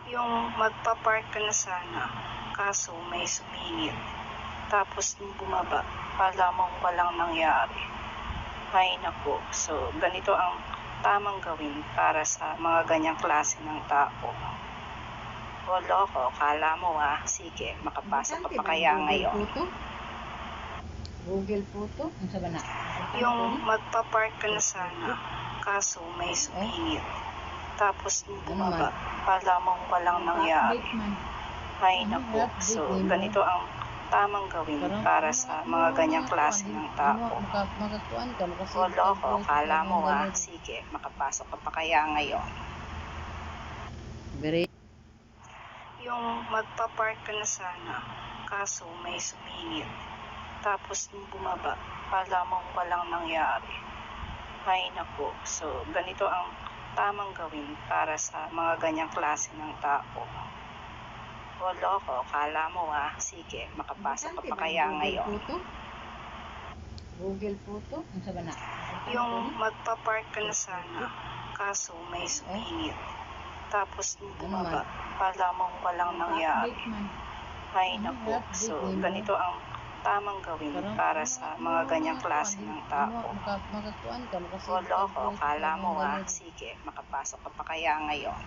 Yung magpa-park ka na sana, kaso may sumingit. Tapos nung bumaba, kala mong walang nangyari. Ay naku, so ganito ang tamang gawin para sa mga ganyang klase ng tao. O loko, kala mo sige, makapasok ka pa kaya ngayon. Google po to? Ang sabi na? Yung magpa-park ka na sana, kaso may sumingit. Tapos nung bumaba, kala mong walang nangyari. Ay naku, so ganito ang tamang gawin para sa mga ganyang klase ng tao. Makakuan ka, O loko, kala mo sige, makapasok ka pa kaya ngayon. Yung magpa-park ka na sana, kaso may sumingit. Tapos nung bumaba, kala mong walang nangyari. Ay naku, so ganito ang tamang gawin para sa mga ganyang klase ng tao. O loko, kala mo sige, makapasok ka pa kaya ngayon. Google po to? Ang sabi na? Yung magpa-park ka na sana, kaso may sumingit. Tapos nung bumaba, kala mong walang nangyari. Ay naku, so ganito ang tamang gawin para sa mga ganyang klase ng tao. Makakuan ka, O loko, kala mo sige, makapasok ka pa kaya ngayon.